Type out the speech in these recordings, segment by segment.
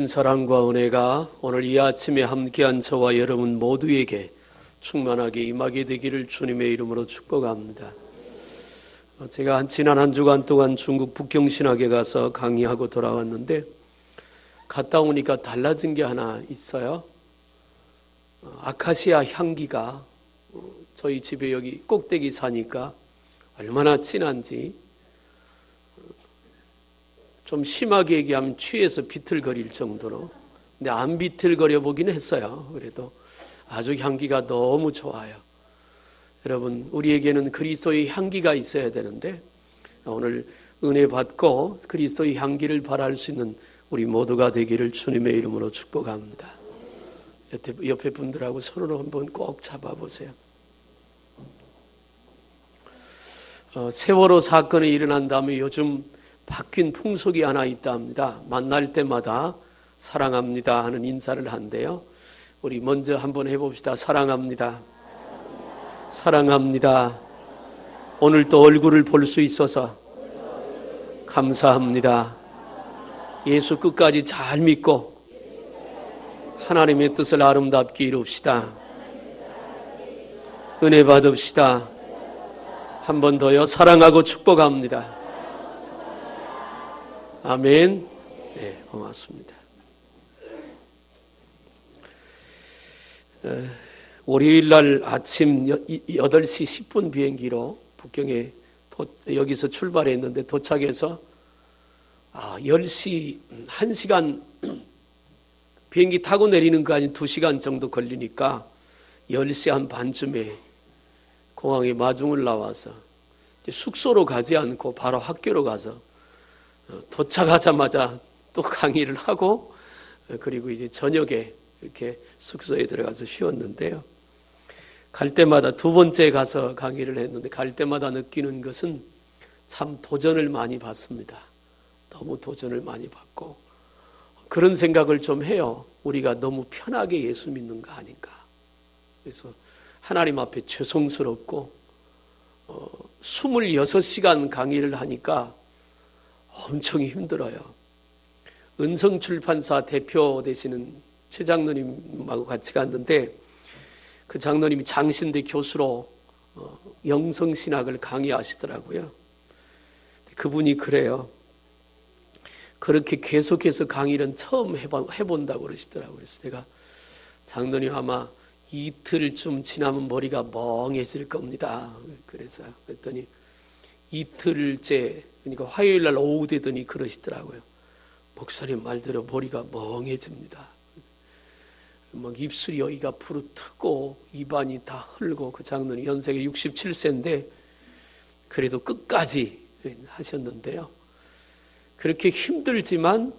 사랑과 은혜가 오늘 이 아침에 함께한 저와 여러분 모두에게 충만하게 임하게 되기를 주님의 이름으로 축복합니다. 제가 지난 한 주간 동안 중국 북경신학에 가서 강의하고 돌아왔는데 갔다 오니까 달라진 게 하나 있어요. 아카시아 향기가 저희 집에 여기 꼭대기 사니까 얼마나 진한지 좀 심하게 얘기하면 취해서 비틀거릴 정도로, 근데 안 비틀거려 보긴 했어요. 그래도 아주 향기가 너무 좋아요. 여러분, 우리에게는 그리스도의 향기가 있어야 되는데 오늘 은혜 받고 그리스도의 향기를 발할 수 있는 우리 모두가 되기를 주님의 이름으로 축복합니다. 옆에 분들하고 손으로 한번 꼭 잡아보세요. 세월호 사건이 일어난 다음에 요즘 바뀐 풍속이 하나 있다 합니다. 만날 때마다 사랑합니다 하는 인사를 한대요. 우리 먼저 한번 해봅시다. 사랑합니다. 사랑합니다. 오늘 또 얼굴을 볼 수 있어서 감사합니다. 예수 끝까지 잘 믿고 하나님의 뜻을 아름답게 이룹시다. 은혜 받읍시다. 한 번 더요. 사랑하고 축복합니다. 아멘. 네, 고맙습니다. 월요일 날 아침 8시 10분 비행기로 북경에 여기서 출발했는데 도착해서 10시 1시간 비행기 타고 내리는 거 아닌 2시간 정도 걸리니까 10시 한 반쯤에 공항에 마중을 나와서 숙소로 가지 않고 바로 학교로 가서 도착하자마자 또 강의를 하고 그리고 이제 저녁에 이렇게 숙소에 들어가서 쉬었는데요. 갈 때마다 두 번째 가서 강의를 했는데 갈 때마다 느끼는 것은 참 도전을 많이 받습니다. 너무 도전을 많이 받고 그런 생각을 좀 해요. 우리가 너무 편하게 예수 믿는 거 아닌가. 그래서 하나님 앞에 죄송스럽고 26시간 강의를 하니까 엄청 힘들어요. 은성출판사 대표 되시는 최 장로님하고 같이 갔는데 그 장로님이 장신대 교수로 영성신학을 강의하시더라고요. 그분이 그래요. 그렇게 계속해서 강의는 처음 해본다고 그러시더라고요. 그래서 내가 장로님 아마 이틀쯤 지나면 머리가 멍해질 겁니다. 그랬더니 이틀째, 그러니까 화요일 날 오후 되더니 그러시더라고요. 목사님 말대로 머리가 멍해집니다. 막 입술이 여기가 부르트고 입안이 다 흘고 그 장로님 연세가 67세인데 그래도 끝까지 하셨는데요. 그렇게 힘들지만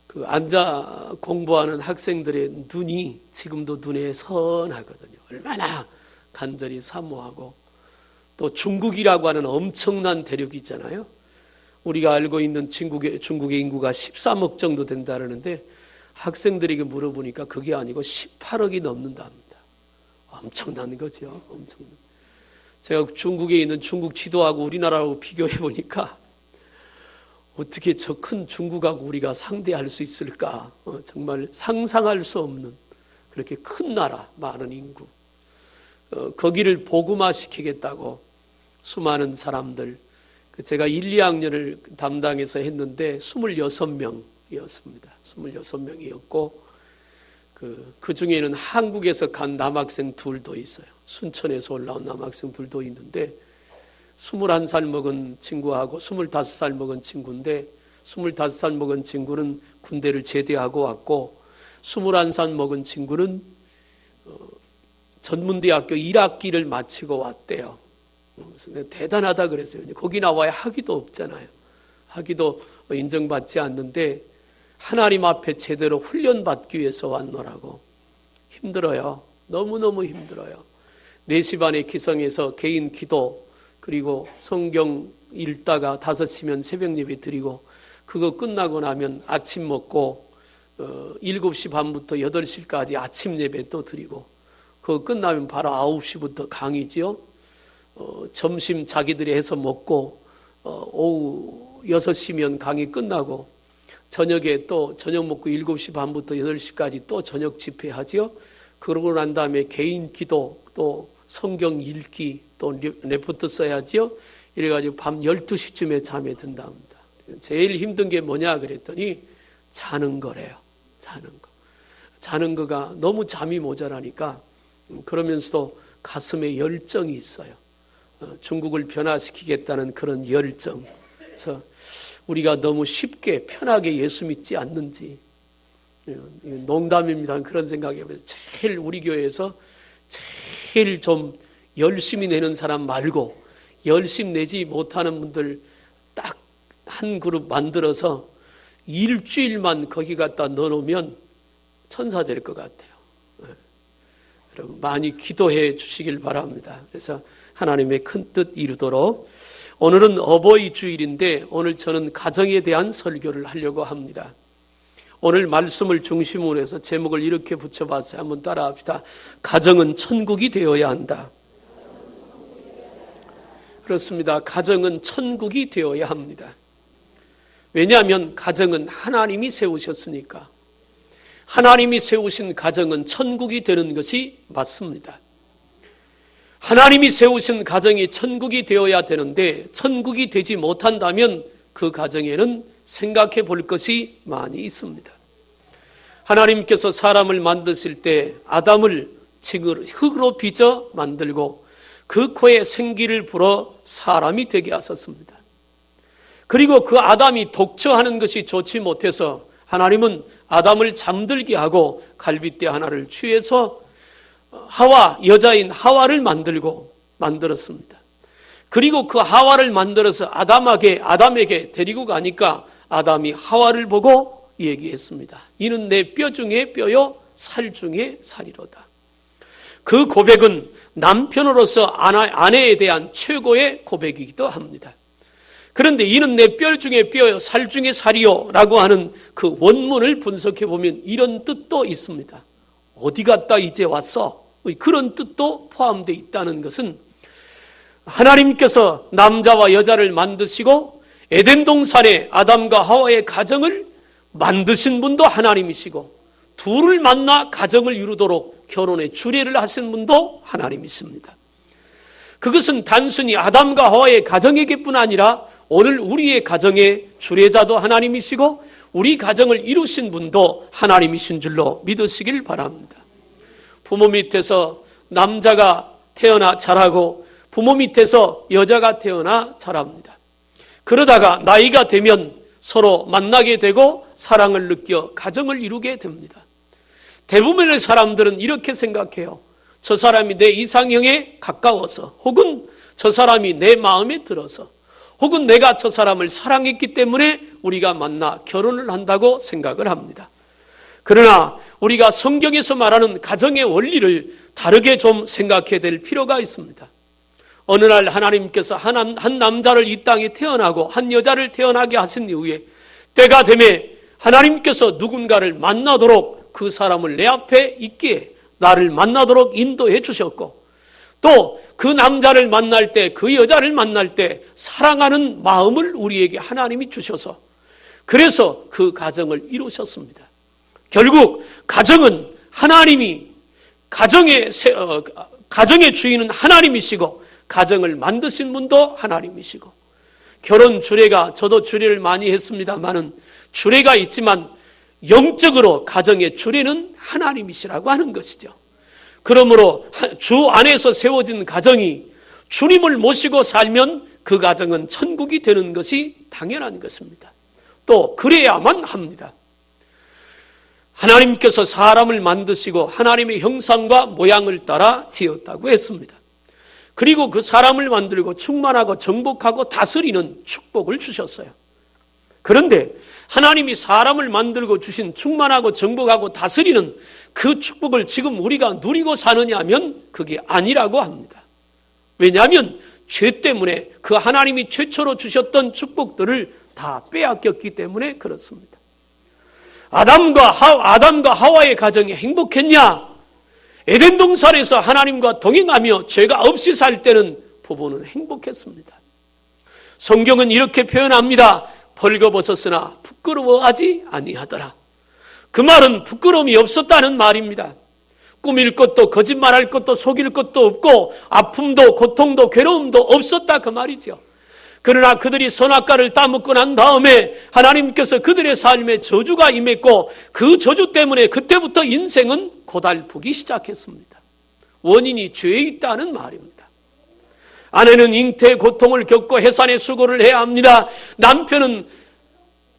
그 앉아 공부하는 학생들의 눈이 지금도 눈에 선하거든요. 얼마나 간절히 사모하고 또 중국이라고 하는 엄청난 대륙이 있잖아요. 우리가 알고 있는 중국의 인구가 13억 정도 된다는데 학생들에게 물어보니까 그게 아니고 18억이 넘는답니다. 엄청난 거죠. 엄청난. 제가 중국에 있는 중국 지도하고 우리나라하고 비교해 보니까 어떻게 저 큰 중국하고 우리가 상대할 수 있을까? 정말 상상할 수 없는 그렇게 큰 나라, 많은 인구. 거기를 복음화시키겠다고 수많은 사람들, 제가 1, 2학년을 담당해서 했는데 26명이었습니다. 26명이었고 그 중에는 한국에서 간 남학생 둘도 있어요. 순천에서 올라온 남학생 둘도 있는데 21살 먹은 친구하고 25살 먹은 친구인데 25살 먹은 친구는 군대를 제대하고 왔고 21살 먹은 친구는 전문대학교 1학기를 마치고 왔대요. 그래서 대단하다 그랬어요. 거기 나와야 학위도 없잖아요. 학위도 인정받지 않는데 하나님 앞에 제대로 훈련받기 위해서 왔노라고. 힘들어요. 너무너무 힘들어요. 4시 반에 기성해서 개인 기도 그리고 성경 읽다가 5시면 새벽 예배 드리고 그거 끝나고 나면 아침 먹고 7시 반부터 8시까지 아침 예배 또 드리고 그거 끝나면 바로 9시부터 강의지요. 점심 자기들이 해서 먹고 오후 6시면 강의 끝나고 저녁에 또 저녁 먹고 7시 반부터 8시까지 또 저녁 집회하지요. 그러고 난 다음에 개인 기도, 또 성경 읽기, 또 레포트 써야지요. 이래가지고 밤 12시쯤에 잠에 든답니다. 제일 힘든 게 뭐냐 그랬더니 자는 거래요. 자는 거. 자는 거가 너무 잠이 모자라니까 그러면서도 가슴에 열정이 있어요. 중국을 변화시키겠다는 그런 열정. 그래서 우리가 너무 쉽게 편하게 예수 믿지 않는지, 농담입니다. 그런 생각이 해요. 제일 우리 교회에서 제일 좀 열심히 내는 사람 말고 열심히 내지 못하는 분들 딱 한 그룹 만들어서 일주일만 거기 갖다 넣어놓으면 천사 될 것 같아요. 여러분 많이 기도해 주시길 바랍니다. 그래서 하나님의 큰 뜻 이루도록. 오늘은 어버이 주일인데 오늘 저는 가정에 대한 설교를 하려고 합니다. 오늘 말씀을 중심으로 해서 제목을 이렇게 붙여봤어요. 한번 따라합시다. 가정은 천국이 되어야 한다. 그렇습니다. 가정은 천국이 되어야 합니다. 왜냐하면 가정은 하나님이 세우셨으니까. 하나님이 세우신 가정은 천국이 되는 것이 맞습니다. 하나님이 세우신 가정이 천국이 되어야 되는데 천국이 되지 못한다면 그 가정에는 생각해 볼 것이 많이 있습니다. 하나님께서 사람을 만드실 때 아담을 흙으로 빚어 만들고 그 코에 생기를 불어 사람이 되게 하셨습니다. 그리고 그 아담이 독처하는 것이 좋지 못해서 하나님은 아담을 잠들게 하고 갈빗대 하나를 취해서 여자인 하와를 만들었습니다. 그리고 그 하와를 만들어서 아담에게 데리고 가니까 아담이 하와를 보고 얘기했습니다. 이는 내 뼈 중에 뼈요 살 중에 살이로다. 그 고백은 남편으로서 아내에 대한 최고의 고백이기도 합니다. 그런데 이는 내 뼈 중에 뼈요 살 중에 살이요 라고 하는 그 원문을 분석해 보면 이런 뜻도 있습니다. 어디 갔다 이제 왔어? 그런 뜻도 포함되어 있다는 것은 하나님께서 남자와 여자를 만드시고 에덴 동산에 아담과 하와의 가정을 만드신 분도 하나님이시고 둘을 만나 가정을 이루도록 결혼의 주례를 하신 분도 하나님이십니다. 그것은 단순히 아담과 하와의 가정에게뿐 아니라 오늘 우리의 가정의 주례자도 하나님이시고 우리 가정을 이루신 분도 하나님이신 줄로 믿으시길 바랍니다. 부모 밑에서 남자가 태어나 자라고 부모 밑에서 여자가 태어나 자랍니다. 그러다가 나이가 되면 서로 만나게 되고 사랑을 느껴 가정을 이루게 됩니다. 대부분의 사람들은 이렇게 생각해요. 저 사람이 내 이상형에 가까워서 혹은 저 사람이 내 마음에 들어서 혹은 내가 저 사람을 사랑했기 때문에 우리가 만나 결혼을 한다고 생각을 합니다. 그러나 우리가 성경에서 말하는 가정의 원리를 다르게 좀 생각해야 될 필요가 있습니다. 어느 날 하나님께서 한 남자를 이 땅에 태어나고 한 여자를 태어나게 하신 이후에 때가 되매 하나님께서 누군가를 만나도록 그 사람을 내 앞에 있기에 나를 만나도록 인도해 주셨고 또 그 남자를 만날 때 그 여자를 만날 때 사랑하는 마음을 우리에게 하나님이 주셔서 그래서 그 가정을 이루셨습니다. 결국 가정은 하나님이 가정의 주인은 하나님이시고 가정을 만드신 분도 하나님이시고 결혼 주례가 저도 주례를 많이 했습니다만은 주례가 있지만 영적으로 가정의 주례는 하나님이시라고 하는 것이죠. 그러므로 주 안에서 세워진 가정이 주님을 모시고 살면 그 가정은 천국이 되는 것이 당연한 것입니다. 또 그래야만 합니다. 하나님께서 사람을 만드시고 하나님의 형상과 모양을 따라 지었다고 했습니다. 그리고 그 사람을 만들고 충만하고 정복하고 다스리는 축복을 주셨어요. 그런데 하나님이 사람을 만들고 주신 충만하고 정복하고 다스리는 그 축복을 지금 우리가 누리고 사느냐 하면 그게 아니라고 합니다. 왜냐하면 죄 때문에 그 하나님이 최초로 주셨던 축복들을 다 빼앗겼기 때문에 그렇습니다. 아담과 하와의 가정이 행복했냐? 에덴 동산에서 하나님과 동행하며 죄가 없이 살 때는 부부는 행복했습니다. 성경은 이렇게 표현합니다. 벌거벗었으나 부끄러워하지 아니하더라. 그 말은 부끄러움이 없었다는 말입니다. 꾸밀 것도 거짓말할 것도 속일 것도 없고 아픔도 고통도 괴로움도 없었다 그 말이죠. 그러나 그들이 선악과를 따먹고 난 다음에 하나님께서 그들의 삶에 저주가 임했고 그 저주 때문에 그때부터 인생은 고달프기 시작했습니다. 원인이 죄에 있다는 말입니다. 아내는 잉태의 고통을 겪고 해산의 수고를 해야 합니다. 남편은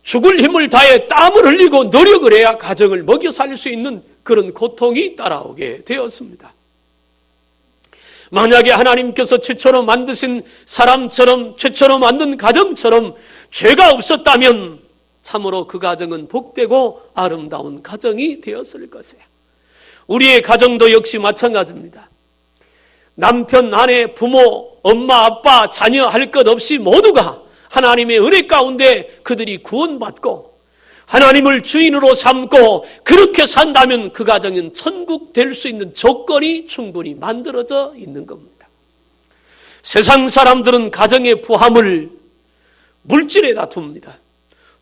죽을 힘을 다해 땀을 흘리고 노력을 해야 가정을 먹여 살릴 수 있는 그런 고통이 따라오게 되었습니다. 만약에 하나님께서 최초로 만드신 사람처럼 최초로 만든 가정처럼 죄가 없었다면 참으로 그 가정은 복되고 아름다운 가정이 되었을 것이에요. 우리의 가정도 역시 마찬가지입니다. 남편, 아내, 부모, 엄마, 아빠, 자녀 할 것 없이 모두가 하나님의 은혜 가운데 그들이 구원받고 하나님을 주인으로 삼고 그렇게 산다면 그 가정은 천국 될 수 있는 조건이 충분히 만들어져 있는 겁니다. 세상 사람들은 가정의 부함을 물질에다 둡니다.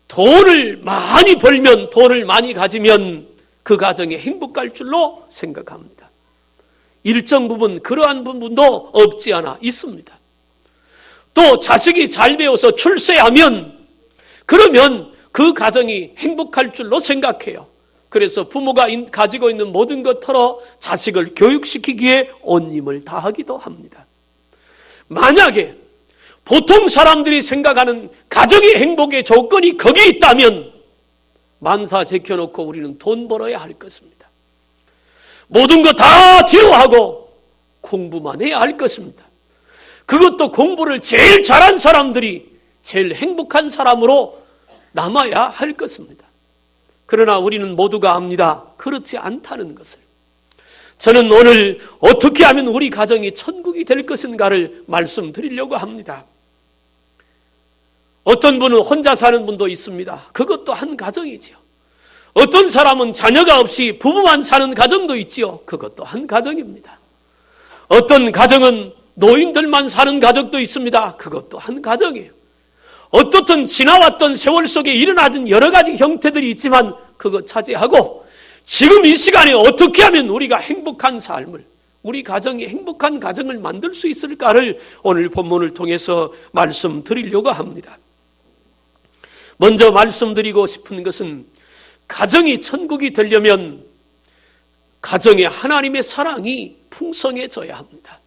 돈을 많이 벌면, 돈을 많이 가지면 그 가정에 행복할 줄로 생각합니다. 일정 부분 그러한 부분도 없지 않아 있습니다. 또 자식이 잘 배워서 출세하면 그러면 그 가정이 행복할 줄로 생각해요. 그래서 부모가 가지고 있는 모든 것 털어 자식을 교육시키기에 온 힘을 다하기도 합니다. 만약에 보통 사람들이 생각하는 가정의 행복의 조건이 거기 있다면 만사 제껴놓고 우리는 돈 벌어야 할 것입니다. 모든 거 다 뒤로 하고 공부만 해야 할 것입니다. 그것도 공부를 제일 잘한 사람들이 제일 행복한 사람으로 남아야 할 것입니다. 그러나 우리는 모두가 압니다. 그렇지 않다는 것을. 저는 오늘 어떻게 하면 우리 가정이 천국이 될 것인가를 말씀드리려고 합니다. 어떤 분은 혼자 사는 분도 있습니다. 그것도 한 가정이지요. 어떤 사람은 자녀가 없이 부부만 사는 가정도 있지요. 그것도 한 가정입니다. 어떤 가정은 노인들만 사는 가족도 있습니다. 그것도 한 가정이에요. 어떻든 지나왔던 세월 속에 일어나던 여러 가지 형태들이 있지만 그거 차지하고 지금 이 시간에 어떻게 하면 우리가 행복한 삶을, 우리 가정이 행복한 가정을 만들 수 있을까를 오늘 본문을 통해서 말씀드리려고 합니다. 먼저 말씀드리고 싶은 것은 가정이 천국이 되려면 가정에 하나님의 사랑이 풍성해져야 합니다.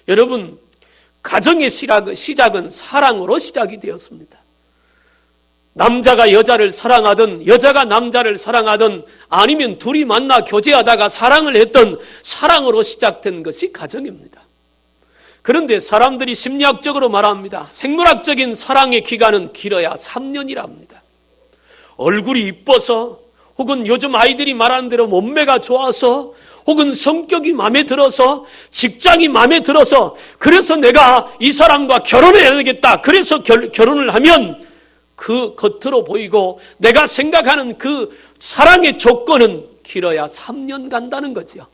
여러분, 가정의 시작은 사랑으로 시작이 되었습니다. 남자가 여자를 사랑하든 여자가 남자를 사랑하든 아니면 둘이 만나 교제하다가 사랑을 했던 사랑으로 시작된 것이 가정입니다. 그런데 사람들이 심리학적으로 말합니다. 생물학적인 사랑의 기간은 길어야 3년이라 합니다. 얼굴이 이뻐서 혹은 요즘 아이들이 말하는 대로 몸매가 좋아서 혹은 성격이 마음에 들어서 직장이 마음에 들어서 그래서 내가 이 사람과 결혼해야 되겠다. 그래서 결혼을 하면 그 겉으로 보이고 내가 생각하는 그 사랑의 조건은 길어야 3년 간다는 거죠.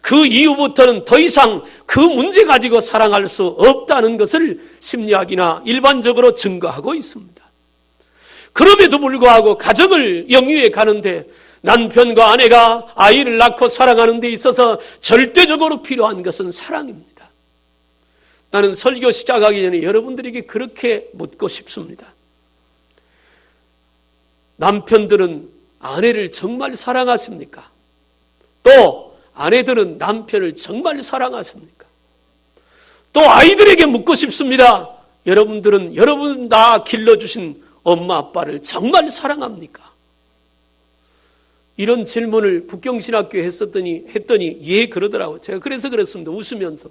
그 이후부터는 더 이상 그 문제 가지고 사랑할 수 없다는 것을 심리학이나 일반적으로 증거하고 있습니다. 그럼에도 불구하고 가정을 영위해 가는데 남편과 아내가 아이를 낳고 사랑하는 데 있어서 절대적으로 필요한 것은 사랑입니다. 나는 설교 시작하기 전에 여러분들에게 그렇게 묻고 싶습니다. 남편들은 아내를 정말 사랑하십니까? 또 아내들은 남편을 정말 사랑하십니까? 또 아이들에게 묻고 싶습니다. 여러분들은 여러분 다 길러주신 엄마 아빠를 정말 사랑합니까? 이런 질문을 북경신학교에 했더니 예 그러더라고요. 제가 그래서 그랬습니다. 웃으면서.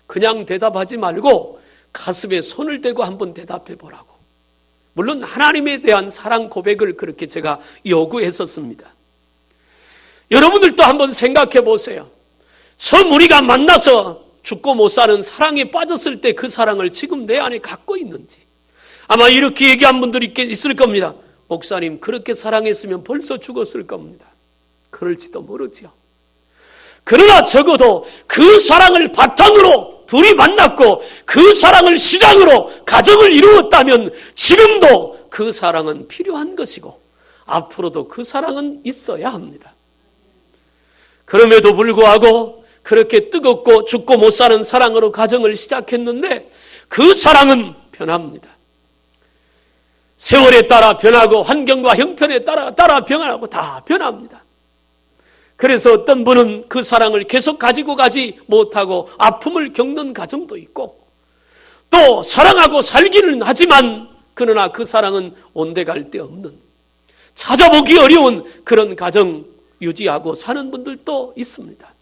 그냥 대답하지 말고 가슴에 손을 대고 한번 대답해 보라고. 물론 하나님에 대한 사랑 고백을 그렇게 제가 요구했었습니다. 여러분들도 한번 생각해 보세요. 처음 우리가 만나서 죽고 못 사는 사랑에 빠졌을 때 그 사랑을 지금 내 안에 갖고 있는지. 아마 이렇게 얘기한 분들이 있을 겁니다. 목사님, 그렇게 사랑했으면 벌써 죽었을 겁니다. 그럴지도 모르지요. 그러나 적어도 그 사랑을 바탕으로 둘이 만났고 그 사랑을 시작으로 가정을 이루었다면 지금도 그 사랑은 필요한 것이고 앞으로도 그 사랑은 있어야 합니다. 그럼에도 불구하고 그렇게 뜨겁고 죽고 못 사는 사랑으로 가정을 시작했는데 그 사랑은 변합니다. 세월에 따라 변하고 환경과 형편에 따라 변하고 다 변합니다. 그래서 어떤 분은 그 사랑을 계속 가지고 가지 못하고 아픔을 겪는 가정도 있고 또 사랑하고 살기는 하지만 그러나 그 사랑은 온데갈 데 없는 찾아보기 어려운 그런 가정 유지하고 사는 분들도 있습니다.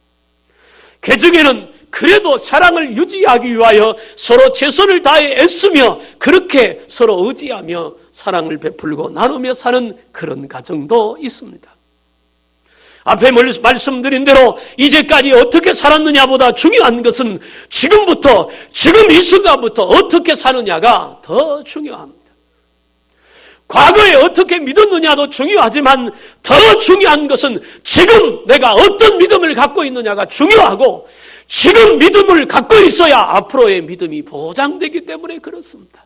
그 중에는 그래도 사랑을 유지하기 위하여 서로 최선을 다해 애쓰며 그렇게 서로 의지하며 사랑을 베풀고 나누며 사는 그런 가정도 있습니다. 앞에 말씀드린 대로 이제까지 어떻게 살았느냐보다 중요한 것은 지금 이 순간부터 어떻게 사느냐가 더 중요합니다. 과거에 어떻게 믿었느냐도 중요하지만 더 중요한 것은 지금 내가 어떤 믿음을 갖고 있느냐가 중요하고 지금 믿음을 갖고 있어야 앞으로의 믿음이 보장되기 때문에 그렇습니다.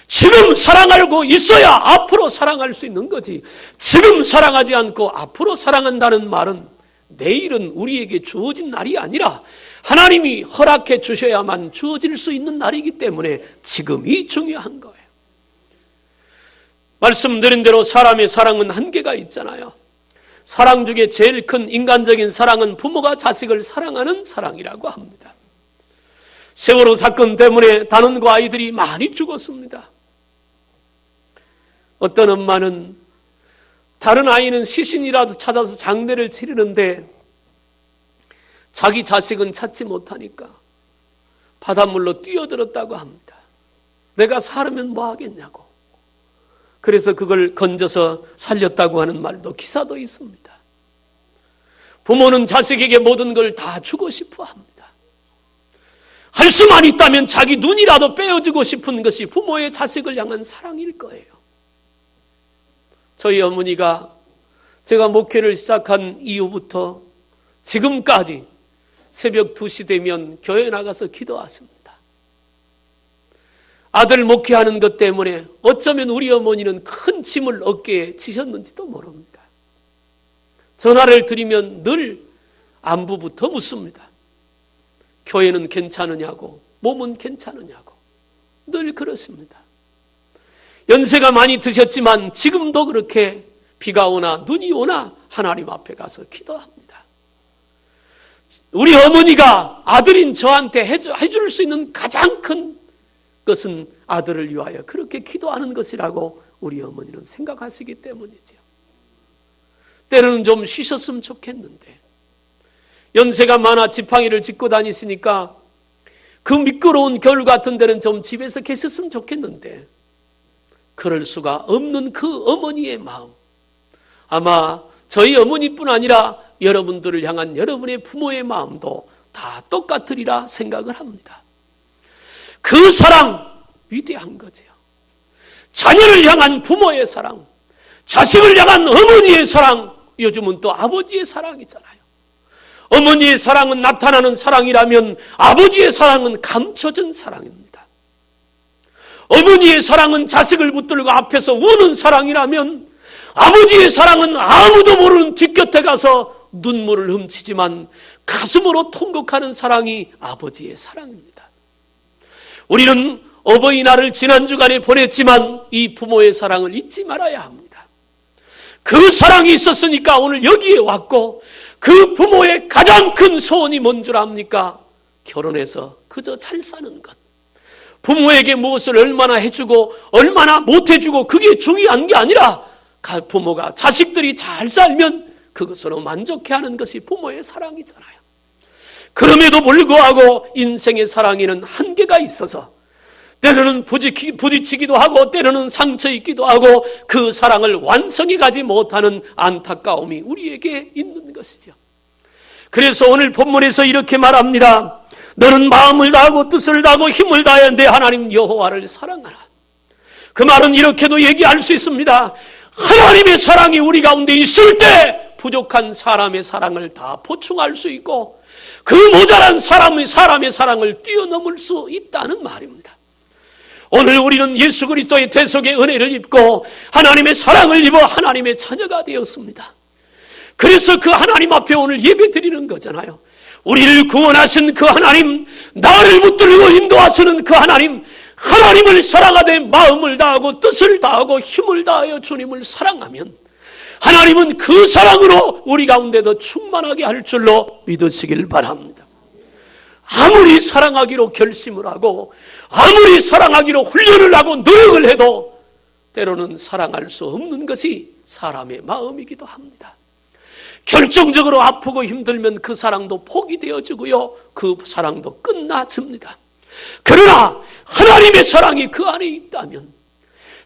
지금 사랑하고 있어야 앞으로 사랑할 수 있는 거지. 지금 사랑하지 않고 앞으로 사랑한다는 말은 내일은 우리에게 주어진 날이 아니라 하나님이 허락해 주셔야만 주어질 수 있는 날이기 때문에 지금이 중요한 거예요. 말씀드린 대로 사람의 사랑은 한계가 있잖아요. 사랑 중에 제일 큰 인간적인 사랑은 부모가 자식을 사랑하는 사랑이라고 합니다. 세월호 사건 때문에 단원과 아이들이 많이 죽었습니다. 어떤 엄마는 다른 아이는 시신이라도 찾아서 장례를 치르는데 자기 자식은 찾지 못하니까 바닷물로 뛰어들었다고 합니다. 내가 살으면 뭐 하겠냐고. 그래서 그걸 건져서 살렸다고 하는 말도 기사도 있습니다. 부모는 자식에게 모든 걸 다 주고 싶어 합니다. 할 수만 있다면 자기 눈이라도 빼어주고 싶은 것이 부모의 자식을 향한 사랑일 거예요. 저희 어머니가 제가 목회를 시작한 이후부터 지금까지 새벽 2시 되면 교회 나가서 기도하십니다. 아들 목회하는 것 때문에 어쩌면 우리 어머니는 큰 짐을 어깨에 지셨는지도 모릅니다. 전화를 드리면 늘 안부부터 묻습니다. 교회는 괜찮으냐고, 몸은 괜찮으냐고 늘 그렇습니다. 연세가 많이 드셨지만 지금도 그렇게 비가 오나 눈이 오나 하나님 앞에 가서 기도합니다. 우리 어머니가 아들인 저한테 해줄 수 있는 가장 큰 것은 아들을 위하여 그렇게 기도하는 것이라고 우리 어머니는 생각하시기 때문이죠. 때로는 좀 쉬셨으면 좋겠는데 연세가 많아 지팡이를 짚고 다니시니까 그 미끄러운 겨울 같은 데는 좀 집에서 계셨으면 좋겠는데 그럴 수가 없는 그 어머니의 마음, 아마 저희 어머니뿐 아니라 여러분들을 향한 여러분의 부모의 마음도 다 똑같으리라 생각을 합니다. 그 사랑 위대한 거죠. 자녀를 향한 부모의 사랑, 자식을 향한 어머니의 사랑, 요즘은 또 아버지의 사랑이잖아요. 어머니의 사랑은 나타나는 사랑이라면 아버지의 사랑은 감춰진 사랑입니다. 어머니의 사랑은 자식을 붙들고 앞에서 우는 사랑이라면 아버지의 사랑은 아무도 모르는 뒷곁에 가서 눈물을 훔치지만 가슴으로 통곡하는 사랑이 아버지의 사랑입니다. 우리는 어버이날을 지난 주간에 보냈지만 이 부모의 사랑을 잊지 말아야 합니다. 그 사랑이 있었으니까 오늘 여기에 왔고 그 부모의 가장 큰 소원이 뭔 줄 압니까? 결혼해서 그저 잘 사는 것. 부모에게 무엇을 얼마나 해주고 얼마나 못해주고 그게 중요한 게 아니라 부모가 자식들이 잘 살면 그것으로 만족해하는 것이 부모의 사랑이잖아요. 그럼에도 불구하고 인생의 사랑에는 한계가 있어서 때로는 부딪히기도 하고 때로는 상처 있기도 하고 그 사랑을 완성해 가지 못하는 안타까움이 우리에게 있는 것이죠. 그래서 오늘 본문에서 이렇게 말합니다. 너는 마음을 다하고 뜻을 다하고 힘을 다해 내 하나님 여호와를 사랑하라. 그 말은 이렇게도 얘기할 수 있습니다. 하나님의 사랑이 우리 가운데 있을 때 부족한 사람의 사랑을 다 보충할 수 있고 그 모자란 사람의 사랑을 뛰어넘을 수 있다는 말입니다. 오늘 우리는 예수 그리스도의 대속의 은혜를 입고 하나님의 사랑을 입어 하나님의 자녀가 되었습니다. 그래서 그 하나님 앞에 오늘 예배 드리는 거잖아요. 우리를 구원하신 그 하나님, 나를 붙들고 인도하시는 그 하나님, 하나님을 사랑하되 마음을 다하고 뜻을 다하고 힘을 다하여 주님을 사랑하면 하나님은 그 사랑으로 우리 가운데도 충만하게 할 줄로 믿으시길 바랍니다. 아무리 사랑하기로 결심을 하고 아무리 사랑하기로 훈련을 하고 노력을 해도 때로는 사랑할 수 없는 것이 사람의 마음이기도 합니다. 결정적으로 아프고 힘들면 그 사랑도 포기되어지고요, 그 사랑도 끝나집니다. 그러나 하나님의 사랑이 그 안에 있다면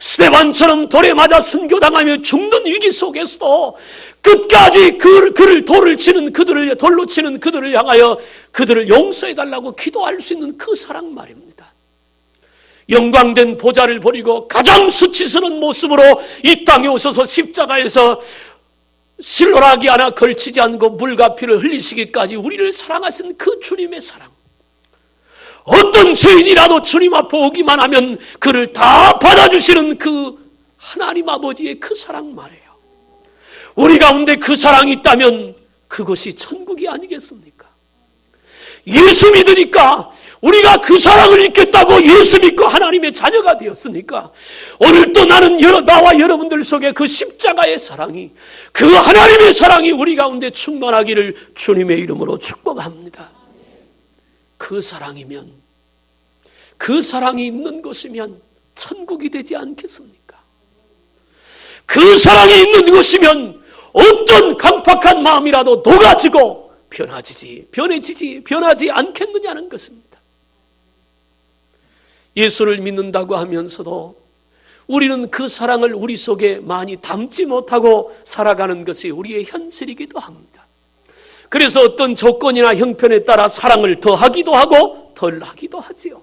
스데반처럼 돌에 맞아 순교당하며 죽는 위기 속에서도 끝까지 돌로 치는 그들을 향하여 그들을 용서해달라고 기도할 수 있는 그 사랑 말입니다. 영광된 보좌를 버리고 가장 수치스러운 모습으로 이 땅에 오셔서 십자가에서 실로라기 하나 걸치지 않고 물과 피를 흘리시기까지 우리를 사랑하신 그 주님의 사랑, 어떤 죄인이라도 주님 앞에 오기만 하면 그를 다 받아주시는 그 하나님 아버지의 그 사랑 말이에요. 우리 가운데 그 사랑이 있다면 그것이 천국이 아니겠습니까? 예수 믿으니까 우리가 그 사랑을 잊겠다고 예수 믿고 하나님의 자녀가 되었으니까 오늘 또 나와 여러분들 속에 그 십자가의 사랑이, 그 하나님의 사랑이 우리 가운데 충만하기를 주님의 이름으로 축복합니다. 그 사랑이면, 그 사랑이 있는 곳이면 천국이 되지 않겠습니까? 그 사랑이 있는 곳이면 어떤 강팍한 마음이라도 녹아지고 변하지 않겠느냐는 것입니다. 예수를 믿는다고 하면서도 우리는 그 사랑을 우리 속에 많이 담지 못하고 살아가는 것이 우리의 현실이기도 합니다. 그래서 어떤 조건이나 형편에 따라 사랑을 더하기도 하고 덜하기도 하지요.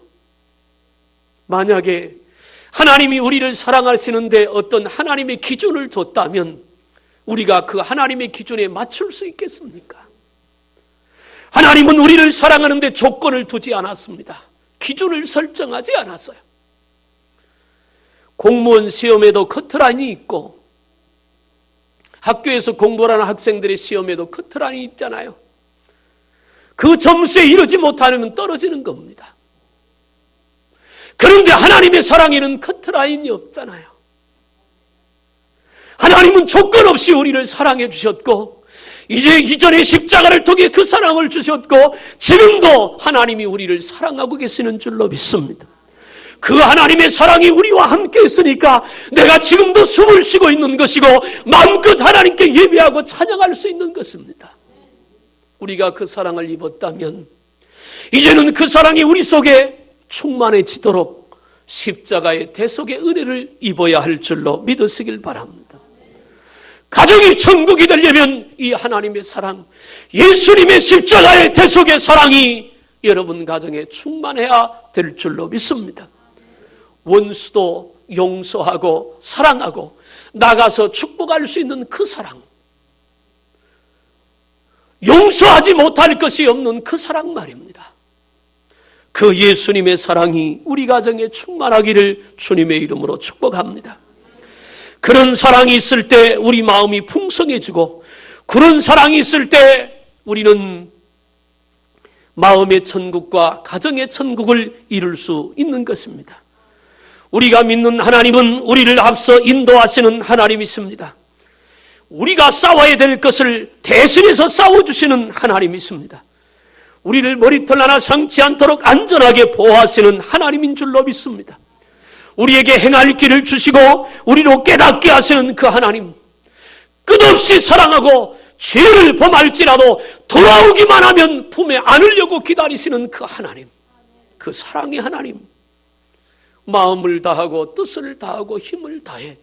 만약에 하나님이 우리를 사랑하시는데 어떤 하나님의 기준을 뒀다면 우리가 그 하나님의 기준에 맞출 수 있겠습니까? 하나님은 우리를 사랑하는데 조건을 두지 않았습니다. 기준을 설정하지 않았어요. 공무원 시험에도 커트라인이 있고 학교에서 공부하는 학생들의 시험에도 커트라인이 있잖아요. 그 점수에 이르지 못하면 떨어지는 겁니다. 그런데 하나님의 사랑에는 커트라인이 없잖아요. 하나님은 조건 없이 우리를 사랑해 주셨고 이제 이전에 십자가를 통해 그 사랑을 주셨고 지금도 하나님이 우리를 사랑하고 계시는 줄로 믿습니다. 그 하나님의 사랑이 우리와 함께 있으니까 내가 지금도 숨을 쉬고 있는 것이고 마음껏 하나님께 예배하고 찬양할 수 있는 것입니다. 우리가 그 사랑을 입었다면 이제는 그 사랑이 우리 속에 충만해지도록 십자가의 대속의 은혜를 입어야 할 줄로 믿으시길 바랍니다. 가정이 천국이 되려면 이 하나님의 사랑, 예수님의 십자가의 대속의 사랑이 여러분 가정에 충만해야 될 줄로 믿습니다. 원수도 용서하고 사랑하고 나가서 축복할 수 있는 그 사랑, 용서하지 못할 것이 없는 그 사랑 말입니다. 그 예수님의 사랑이 우리 가정에 충만하기를 주님의 이름으로 축복합니다. 그런 사랑이 있을 때 우리 마음이 풍성해지고 그런 사랑이 있을 때 우리는 마음의 천국과 가정의 천국을 이룰 수 있는 것입니다. 우리가 믿는 하나님은 우리를 앞서 인도하시는 하나님이십니다. 우리가 싸워야 될 것을 대신해서 싸워주시는 하나님이십니다. 우리를 머리털 하나 상치 않도록 안전하게 보호하시는 하나님인 줄로 믿습니다. 우리에게 행할 길을 주시고 우리로 깨닫게 하시는 그 하나님, 끝없이 사랑하고 죄를 범할지라도 돌아오기만 하면 품에 안으려고 기다리시는 그 하나님, 그 사랑의 하나님, 마음을 다하고 뜻을 다하고 힘을 다해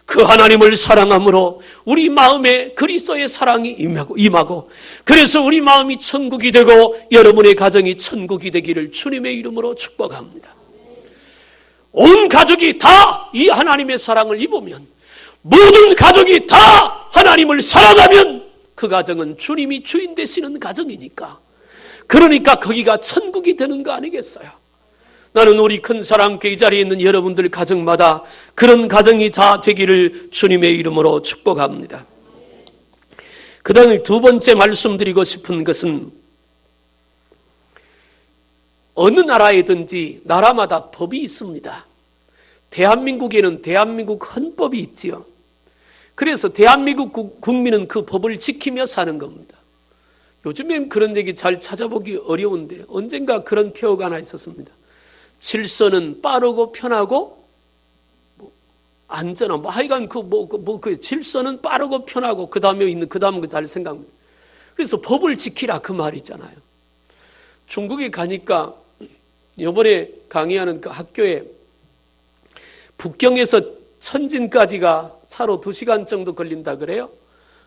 그 하나님을 사랑함으로 우리 마음에 그리스도의 사랑이 임하고 그래서 우리 마음이 천국이 되고 여러분의 가정이 천국이 되기를 주님의 이름으로 축복합니다. 온 가족이 다 이 하나님의 사랑을 입으면, 모든 가족이 다 하나님을 사랑하면 그 가정은 주님이 주인 되시는 가정이니까 그러니까 거기가 천국이 되는 거 아니겠어요? 나는 우리 큰 사랑교회 이 자리에 있는 여러분들 가정마다 그런 가정이 다 되기를 주님의 이름으로 축복합니다. 그 다음에 두 번째 말씀드리고 싶은 것은 어느 나라에든지 나라마다 법이 있습니다. 대한민국에는 대한민국 헌법이 있지요. 그래서 대한민국 국민은 그 법을 지키며 사는 겁니다. 요즘엔 그런 얘기 잘 찾아보기 어려운데 언젠가 그런 표어가 하나 있었습니다. 질서는 빠르고 편하고 안전한 하여간 그 질서는 빠르고 편하고 그 다음에 있는 그 다음은 잘 생각합니다. 그래서 법을 지키라 그 말이잖아요. 중국에 가니까 이번에 강의하는 그 학교에 북경에서 천진까지가 차로 2시간 정도 걸린다 그래요.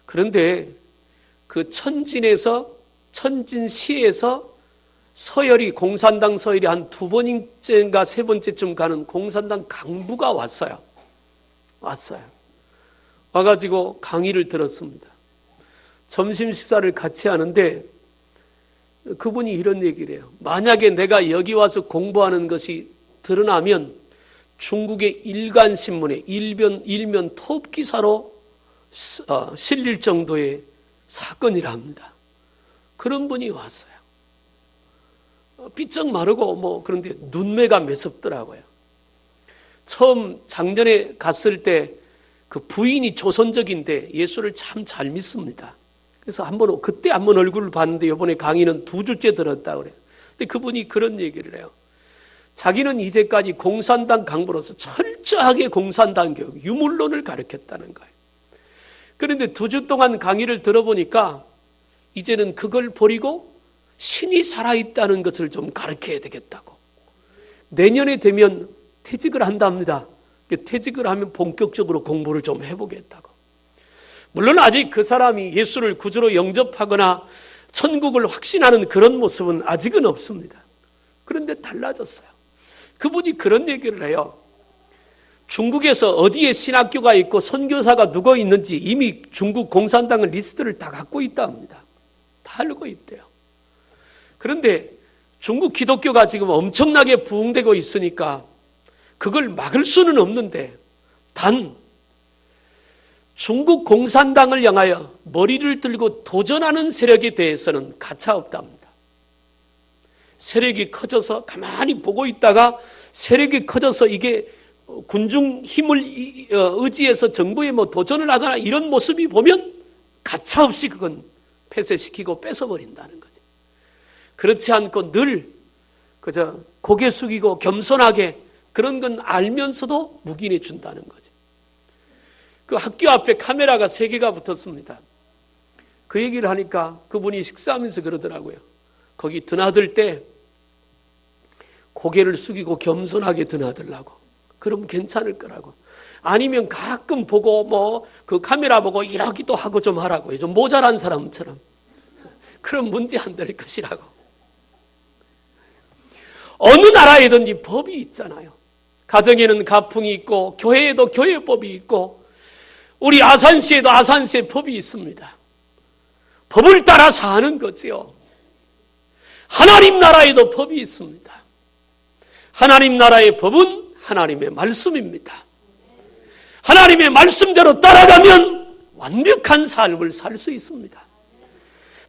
그런데 그 천진시에서 서열이 공산당 서열이 한 2번인가 3번째쯤 가는 공산당 강부가 왔어요. 와가지고 강의를 들었습니다. 점심 식사를 같이 하는데 그분이 이런 얘기를 해요. 만약에 내가 여기 와서 공부하는 것이 드러나면 중국의 일간신문에 일면 톱 기사로 실릴 정도의 사건이라 합니다. 그런 분이 왔어요. 삐쩍 마르고 그런데 눈매가 매섭더라고요. 처음 작년에 갔을 때 그 부인이 조선적인데 예수를 참 잘 믿습니다. 그래서 그때 한번 얼굴을 봤는데 이번에 강의는 2주째 들었다 그래요. 근데 그분이 그런 얘기를 해요. 자기는 이제까지 공산당 강부로서 철저하게 공산당 교육, 유물론을 가르쳤다는 거예요. 그런데 2주 동안 강의를 들어보니까 이제는 그걸 버리고 신이 살아있다는 것을 좀 가르쳐야 되겠다고. 내년에 되면 퇴직을 한답니다. 퇴직을 하면 본격적으로 공부를 좀 해보겠다고. 물론 아직 그 사람이 예수를 구주로 영접하거나 천국을 확신하는 그런 모습은 아직은 없습니다. 그런데 달라졌어요. 그분이 그런 얘기를 해요. 중국에서 어디에 신학교가 있고 선교사가 누가 있는지 이미 중국 공산당은 리스트를 다 갖고 있다 합니다. 다 알고 있대요. 그런데 중국 기독교가 지금 엄청나게 부흥되고 있으니까 그걸 막을 수는 없는데 단 중국 공산당을 향하여 머리를 들고 도전하는 세력에 대해서는 가차없답니다. 세력이 커져서 가만히 보고 있다가 세력이 커져서 이게 군중 힘을 의지해서 정부에 도전을 하거나 이런 모습이 보면 가차없이 그건 폐쇄시키고 뺏어버린다는 거죠. 그렇지 않고 늘 그저 고개 숙이고 겸손하게 그런 건 알면서도 묵인해 준다는 거죠. 그 학교 앞에 카메라가 3개가 붙었습니다. 그 얘기를 하니까 그분이 식사하면서 그러더라고요. 거기 드나들 때 고개를 숙이고 겸손하게 드나들라고. 그럼 괜찮을 거라고. 아니면 가끔 보고 그 카메라 보고 이러기도 하고 좀 하라고요. 좀 모자란 사람처럼. 그럼 문제 안 될 것이라고. 어느 나라에든지 법이 있잖아요. 가정에는 가풍이 있고 교회에도 교회법이 있고 우리 아산시에도 아산시의 법이 있습니다. 법을 따라 사는 거지요. 하나님 나라에도 법이 있습니다. 하나님 나라의 법은 하나님의 말씀입니다. 하나님의 말씀대로 따라가면 완벽한 삶을 살 수 있습니다.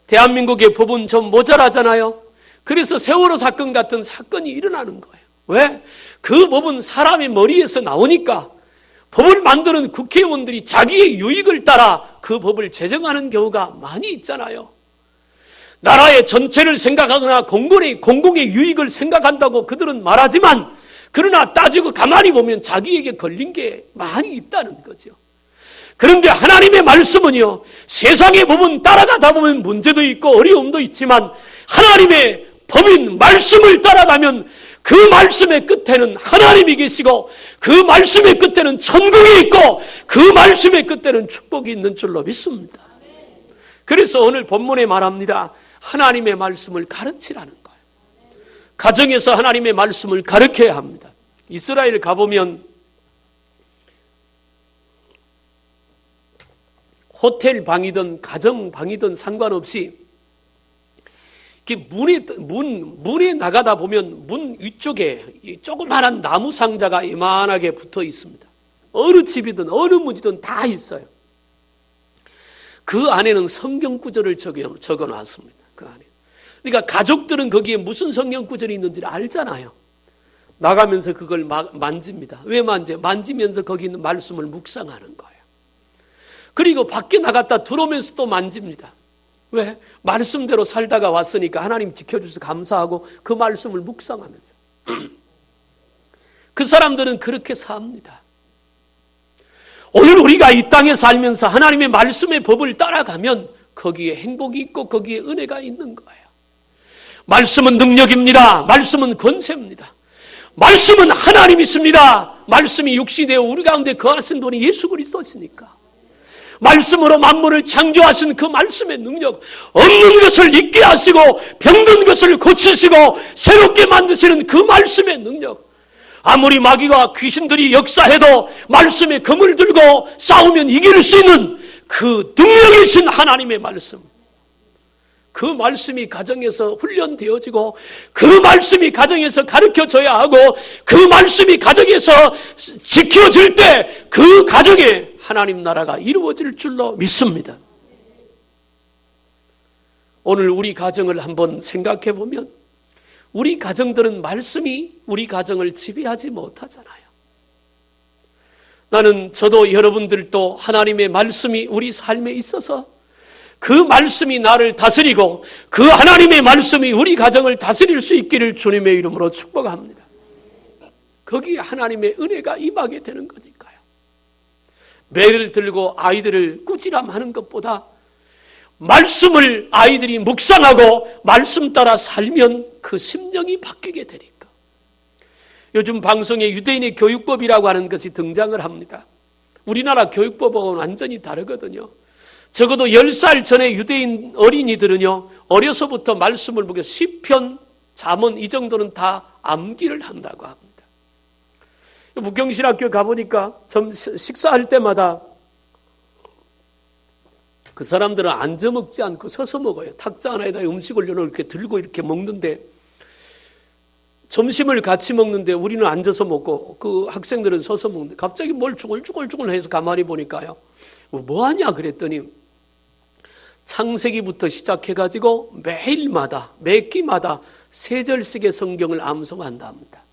대한민국의 법은 좀 모자라잖아요. 그래서 세월호 사건 같은 사건이 일어나는 거예요. 왜? 그 법은 사람의 머리에서 나오니까 법을 만드는 국회의원들이 자기의 유익을 따라 그 법을 제정하는 경우가 많이 있잖아요. 나라의 전체를 생각하거나 공공의 유익을 생각한다고 그들은 말하지만 그러나 따지고 가만히 보면 자기에게 걸린 게 많이 있다는 거죠. 그런데 하나님의 말씀은요, 세상의 법은 따라가다 보면 문제도 있고 어려움도 있지만 하나님의 법인 말씀을 따라가면 그 말씀의 끝에는 하나님이 계시고 그 말씀의 끝에는 천국이 있고 그 말씀의 끝에는 축복이 있는 줄로 믿습니다. 그래서 오늘 본문에 말합니다. 하나님의 말씀을 가르치라는 거예요. 가정에서 하나님의 말씀을 가르쳐야 합니다. 이스라엘 가보면 호텔 방이든 가정 방이든 상관없이 문에 나가다 보면 문 위쪽에 이 조그마한 나무 상자가 이만하게 붙어 있습니다. 어느 집이든 어느 문이든 다 있어요. 그 안에는 성경 구절을 적어 놨습니다. 그 안에. 그러니까 가족들은 거기에 무슨 성경 구절이 있는지를 알잖아요. 나가면서 그걸 만집니다. 왜 만지면서 거기 있는 말씀을 묵상하는 거예요. 그리고 밖에 나갔다 들어오면서 또 만집니다. 왜? 말씀대로 살다가 왔으니까 하나님 지켜주셔서 감사하고 그 말씀을 묵상하면서. 그 사람들은 그렇게 삽니다. 오늘 우리가 이 땅에 살면서 하나님의 말씀의 법을 따라가면 거기에 행복이 있고 거기에 은혜가 있는 거예요. 말씀은 능력입니다. 말씀은 권세입니다. 말씀은 하나님이십니다. 말씀이 육신되어 우리 가운데 거하신 분이 예수 그리스도시니까. 말씀으로 만물을 창조하신 그 말씀의 능력, 없는 것을 있게 하시고 병든 것을 고치시고 새롭게 만드시는 그 말씀의 능력, 아무리 마귀와 귀신들이 역사해도 말씀의 검을 들고 싸우면 이길 수 있는 그 능력이신 하나님의 말씀, 그 말씀이 가정에서 훈련되어지고 그 말씀이 가정에서 가르쳐져야 하고 그 말씀이 가정에서 지켜질 때 그 가정에 하나님 나라가 이루어질 줄로 믿습니다. 오늘 우리 가정을 한번 생각해 보면 우리 가정들은 말씀이 우리 가정을 지배하지 못하잖아요. 저도 여러분들도 하나님의 말씀이 우리 삶에 있어서 그 말씀이 나를 다스리고 그 하나님의 말씀이 우리 가정을 다스릴 수 있기를 주님의 이름으로 축복합니다. 거기에 하나님의 은혜가 임하게 되는 거니까요. 매를 들고 아이들을 꾸지람하는 것보다 말씀을 아이들이 묵상하고 말씀 따라 살면 그 심령이 바뀌게 되니까. 요즘 방송에 유대인의 교육법이라고 하는 것이 등장을 합니다. 우리나라 교육법하고는 완전히 다르거든요. 적어도 10살 전에 유대인 어린이들은요, 어려서부터 말씀을 보고 시편, 잠언 이 정도는 다 암기를 한다고 합니다. 북경신학교 가보니까 식사할 때마다 그 사람들은 앉아 먹지 않고 서서 먹어요. 탁자 하나에다 음식을 이렇게 들고 이렇게 먹는데, 점심을 같이 먹는데 우리는 앉아서 먹고 그 학생들은 서서 먹는데 갑자기 뭘 쭈글쭈글 해서 가만히 보니까요, 뭐 하냐 그랬더니 창세기부터 시작해가지고 매일마다 매 끼마다 3절씩의 성경을 암송한다 합니다.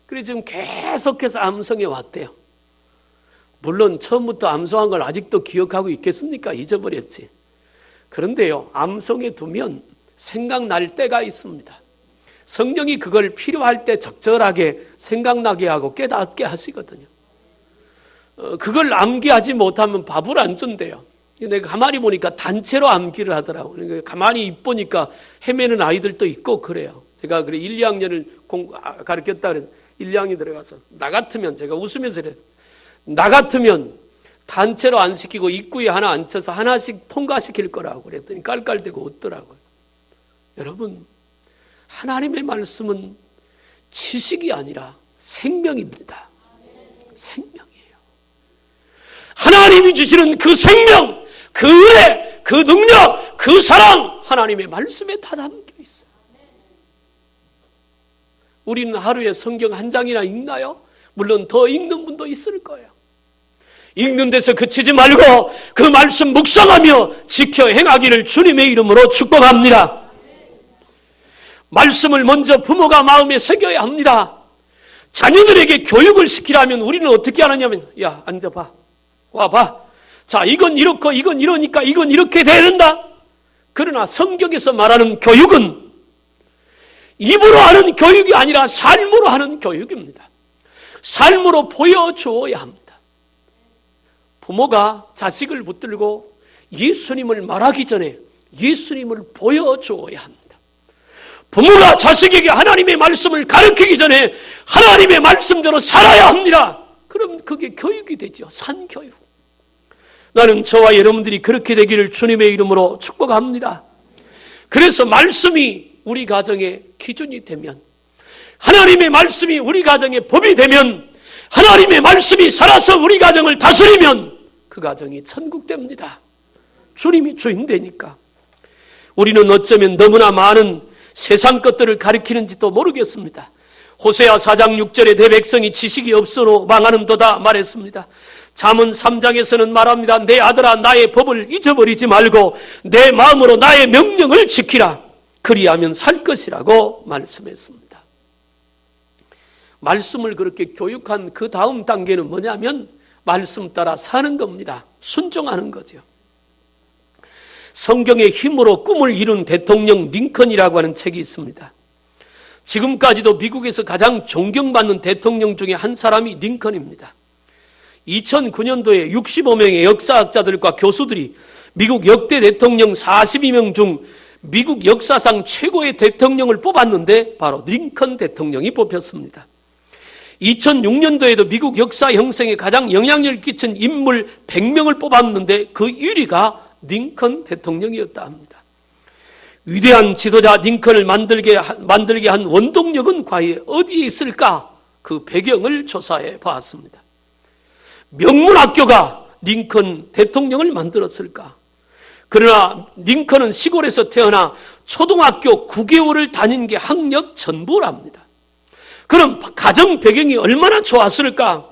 그래서 지금 계속해서 암송해 왔대요. 물론 처음부터 암송한 걸 아직도 기억하고 있겠습니까? 잊어버렸지. 그런데요, 암송해 두면 생각날 때가 있습니다. 성령이 그걸 필요할 때 적절하게 생각나게 하고 깨닫게 하시거든요. 그걸 암기하지 못하면 밥을 안 준대요. 내가 가만히 보니까 단체로 암기를 하더라고요. 그러니까 가만히 보니까 헤매는 아이들도 있고 그래요. 제가 그래 1, 2학년을 가르쳤다 그래서 1, 2학년 들어가서 나 같으면, 제가 웃으면서 그래요. 나 같으면 단체로 안 시키고 입구에 하나 앉혀서 하나씩 통과시킬 거라고 그랬더니 깔깔대고 웃더라고요. 여러분, 하나님의 말씀은 지식이 아니라 생명입니다. 생명이에요. 하나님이 주시는 그 생명, 그 은혜, 그 능력, 그 사랑, 하나님의 말씀에 다 담겨 있어요. 우리는 하루에 성경 한 장이나 읽나요? 물론 더 읽는 분도 있을 거예요. 읽는 데서 그치지 말고 그 말씀 묵상하며 지켜 행하기를 주님의 이름으로 축복합니다. 말씀을 먼저 부모가 마음에 새겨야 합니다. 자녀들에게 교육을 시키려면 우리는 어떻게 하느냐면, 야, 앉아봐. 와봐. 자, 이건 이렇고 이건 이러니까 이건 이렇게 돼야 된다. 그러나 성경에서 말하는 교육은 입으로 하는 교육이 아니라 삶으로 하는 교육입니다. 삶으로 보여주어야 합니다. 부모가 자식을 붙들고 예수님을 말하기 전에 예수님을 보여주어야 합니다. 부모가 자식에게 하나님의 말씀을 가르치기 전에 하나님의 말씀대로 살아야 합니다. 그럼 그게 교육이 되죠. 산교육. 나는 저와 여러분들이 그렇게 되기를 주님의 이름으로 축복합니다. 그래서 말씀이 우리 가정의 기준이 되면, 하나님의 말씀이 우리 가정의 법이 되면, 하나님의 말씀이 살아서 우리 가정을 다스리면 그 가정이 천국 됩니다. 주님이 주인 되니까. 우리는 어쩌면 너무나 많은 세상 것들을 가리키는지도 모르겠습니다. 호세아 4장 6절에 내 백성이 지식이 없으로 망하는도다 말했습니다. 잠언 3장에서는 말합니다. 내 아들아 나의 법을 잊어버리지 말고 내 마음으로 나의 명령을 지키라. 그리하면 살 것이라고 말씀했습니다. 말씀을 그렇게 교육한 그 다음 단계는 뭐냐면 말씀 따라 사는 겁니다. 순종하는 거죠. 성경의 힘으로 꿈을 이룬 대통령 링컨이라고 하는 책이 있습니다. 지금까지도 미국에서 가장 존경받는 대통령 중에 한 사람이 링컨입니다. 2009년도에 65명의 역사학자들과 교수들이 미국 역대 대통령 42명 중 미국 역사상 최고의 대통령을 뽑았는데 바로 링컨 대통령이 뽑혔습니다. 2006년도에도 미국 역사 형성에 가장 영향력을 끼친 인물 100명을 뽑았는데 그 1위가 링컨 대통령이었다 합니다. 위대한 지도자 링컨을 만들게 한 원동력은 과연 어디에 있을까? 그 배경을 조사해 보았습니다. 명문학교가 링컨 대통령을 만들었을까? 그러나 링컨은 시골에서 태어나 초등학교 9개월을 다닌 게 학력 전부랍니다. 그럼 가정 배경이 얼마나 좋았을까?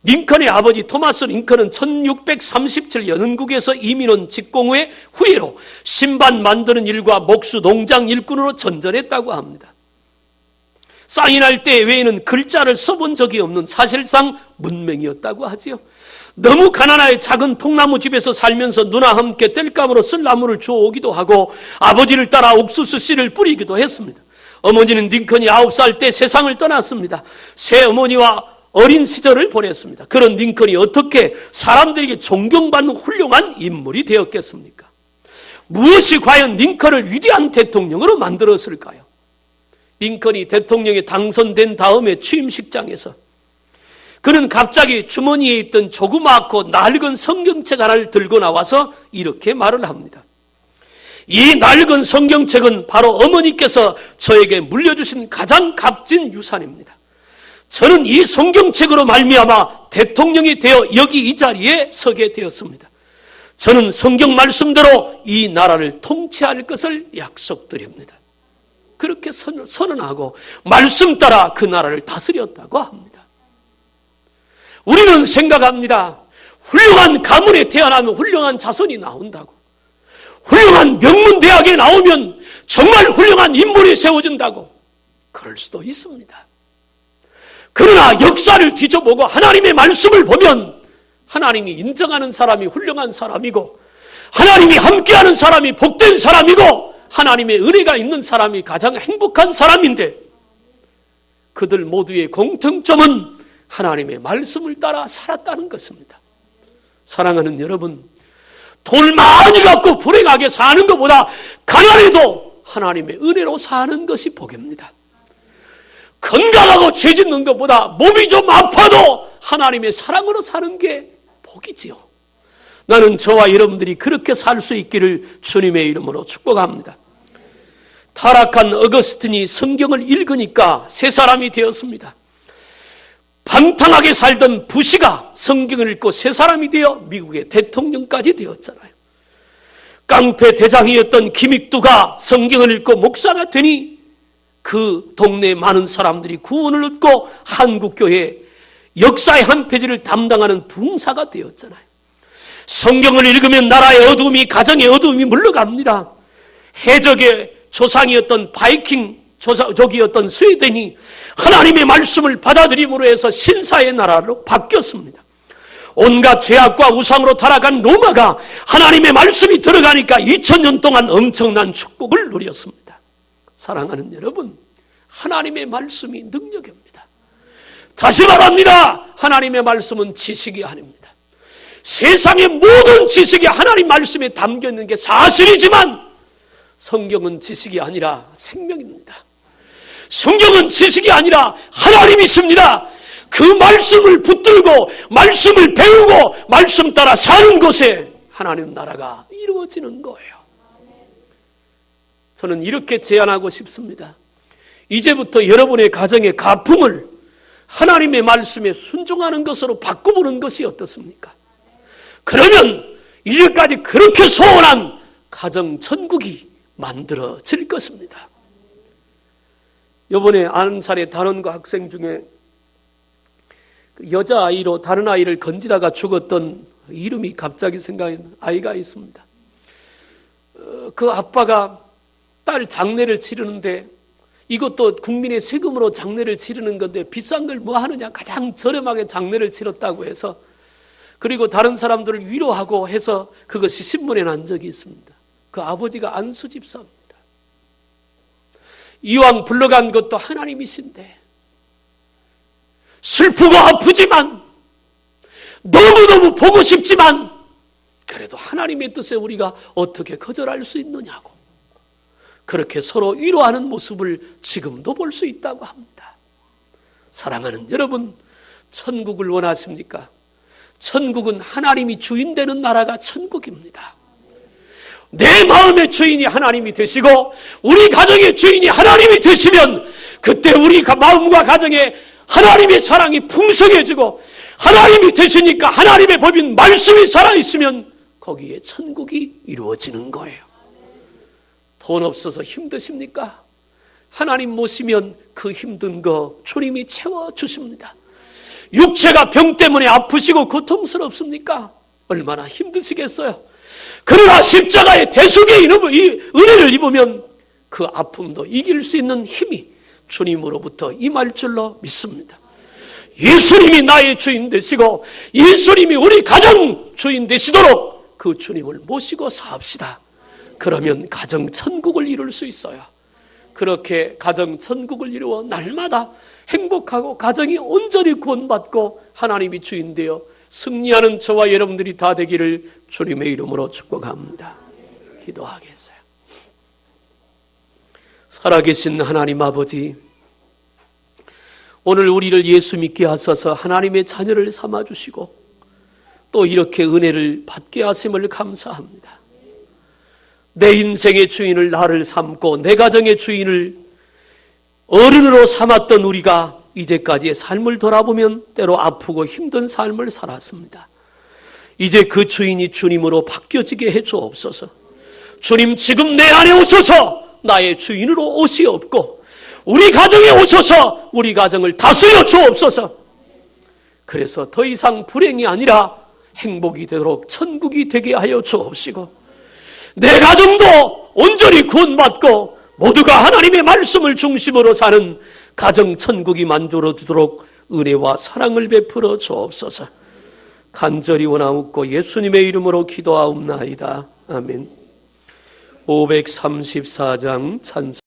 링컨의 아버지 토마스 링컨은 1637 영국에서 이민 온 직공의 후예로 신반 만드는 일과 목수 농장 일꾼으로 전전했다고 합니다. 사인할 때 외에는 글자를 써본 적이 없는 사실상 문맹이었다고 하지요. 너무 가난하여 작은 통나무 집에서 살면서 누나와 함께 땔감으로 쓸 나무를 주워오기도 하고 아버지를 따라 옥수수 씨를 뿌리기도 했습니다. 어머니는 링컨이 9살 때 세상을 떠났습니다. 새어머니와 어린 시절을 보냈습니다. 그런 링컨이 어떻게 사람들에게 존경받는 훌륭한 인물이 되었겠습니까? 무엇이 과연 링컨을 위대한 대통령으로 만들었을까요? 링컨이 대통령에 당선된 다음에 취임식장에서 그는 갑자기 주머니에 있던 조그맣고 낡은 성경책 하나를 들고 나와서 이렇게 말을 합니다. 이 낡은 성경책은 바로 어머니께서 저에게 물려주신 가장 값진 유산입니다. 저는 이 성경책으로 말미암아 대통령이 되어 여기 이 자리에 서게 되었습니다. 저는 성경 말씀대로 이 나라를 통치할 것을 약속드립니다. 그렇게 선언하고 말씀 따라 그 나라를 다스렸다고 합니다. 우리는 생각합니다. 훌륭한 가문에 태어나면 훌륭한 자손이 나온다고. 훌륭한 명문대학에 나오면 정말 훌륭한 인물이 세워진다고. 그럴 수도 있습니다. 그러나 역사를 뒤져보고 하나님의 말씀을 보면 하나님이 인정하는 사람이 훌륭한 사람이고 하나님이 함께하는 사람이 복된 사람이고 하나님의 은혜가 있는 사람이 가장 행복한 사람인데 그들 모두의 공통점은 하나님의 말씀을 따라 살았다는 것입니다. 사랑하는 여러분, 돈 많이 갖고 불행하게 사는 것보다 가난해도 하나님의 은혜로 사는 것이 복입니다. 건강하고 죄 짓는 것보다 몸이 좀 아파도 하나님의 사랑으로 사는 게 복이지요. 나는 저와 여러분들이 그렇게 살 수 있기를 주님의 이름으로 축복합니다. 타락한 어거스틴이 성경을 읽으니까 새 사람이 되었습니다. 방탕하게 살던 부시가 성경을 읽고 새 사람이 되어 미국의 대통령까지 되었잖아요. 깡패 대장이었던 김익두가 성경을 읽고 목사가 되니 그 동네에 많은 사람들이 구원을 얻고 한국교회 역사의 한 페이지를 담당하는 부흥사가 되었잖아요. 성경을 읽으면 나라의 어두움이, 가정의 어두움이 물러갑니다. 해적의 조상이었던 바이킹 조기였던 스웨덴이 하나님의 말씀을 받아들임으로 해서 신사의 나라로 바뀌었습니다. 온갖 죄악과 우상으로 타락한 로마가 하나님의 말씀이 들어가니까 2000년 동안 엄청난 축복을 누렸습니다. 사랑하는 여러분, 하나님의 말씀이 능력입니다. 다시 말합니다. 하나님의 말씀은 지식이 아닙니다. 세상의 모든 지식이 하나님 말씀에 담겨 있는 게 사실이지만 성경은 지식이 아니라 생명입니다. 성경은 지식이 아니라 하나님이십니다. 그 말씀을 붙들고 말씀을 배우고 말씀 따라 사는 곳에 하나님 나라가 이루어지는 거예요. 저는 이렇게 제안하고 싶습니다. 이제부터 여러분의 가정의 가풍을 하나님의 말씀에 순종하는 것으로 바꿔보는 것이 어떻습니까? 그러면 이제까지 그렇게 소원한 가정 천국이 만들어질 것입니다. 이번에 아는 사례 다른 그 학생 중에 여자아이로 다른 아이를 건지다가 죽었던 이름이 갑자기 생각이 나는 아이가 있습니다. 그 아빠가 딸 장례를 치르는데 이것도 국민의 세금으로 장례를 치르는 건데 비싼 걸 뭐 하느냐, 가장 저렴하게 장례를 치렀다고 해서, 그리고 다른 사람들을 위로하고 해서 그것이 신문에 난 적이 있습니다. 그 아버지가 안수 집사입니다. 이왕 불러간 것도 하나님이신데 슬프고 아프지만 너무너무 보고 싶지만 그래도 하나님의 뜻에 우리가 어떻게 거절할 수 있느냐고, 그렇게 서로 위로하는 모습을 지금도 볼 수 있다고 합니다. 사랑하는 여러분, 천국을 원하십니까? 천국은 하나님이 주인 되는 나라가 천국입니다. 내 마음의 주인이 하나님이 되시고 우리 가정의 주인이 하나님이 되시면 그때 우리 마음과 가정에 하나님의 사랑이 풍성해지고, 하나님이 되시니까 하나님의 법인 말씀이 살아있으면 거기에 천국이 이루어지는 거예요. 돈 없어서 힘드십니까? 하나님 모시면 그 힘든 거 주님이 채워주십니다. 육체가 병 때문에 아프시고 고통스럽습니까? 얼마나 힘드시겠어요? 그러나 십자가의 대속의 은혜를 입으면 그 아픔도 이길 수 있는 힘이 주님으로부터 임할 줄로 믿습니다. 예수님이 나의 주인 되시고 예수님이 우리 가정 주인 되시도록 그 주님을 모시고 삽시다. 그러면 가정 천국을 이룰 수 있어요. 그렇게 가정 천국을 이루어 날마다 행복하고 가정이 온전히 구원받고 하나님이 주인 되어 승리하는 저와 여러분들이 다 되기를 주님의 이름으로 축복합니다. 기도하겠어요. 살아계신 하나님 아버지, 오늘 우리를 예수 믿게 하셔서 하나님의 자녀를 삼아주시고 또 이렇게 은혜를 받게 하심을 감사합니다. 내 인생의 주인을 나를 삼고 내 가정의 주인을 어른으로 삼았던 우리가 이제까지의 삶을 돌아보면 때로 아프고 힘든 삶을 살았습니다. 이제 그 주인이 주님으로 바뀌어지게 해 주옵소서. 주님, 지금 내 안에 오셔서 나의 주인으로 오시옵고 우리 가정에 오셔서 우리 가정을 다스려 주옵소서. 그래서 더 이상 불행이 아니라 행복이 되도록 천국이 되게 하여 주옵시고 내 가정도 온전히 구원받고 모두가 하나님의 말씀을 중심으로 사는 가정 천국이 만들어지도록 은혜와 사랑을 베풀어 주옵소서. 간절히 원하옵고 예수님의 이름으로 기도하옵나이다. 아멘. 534장 찬송.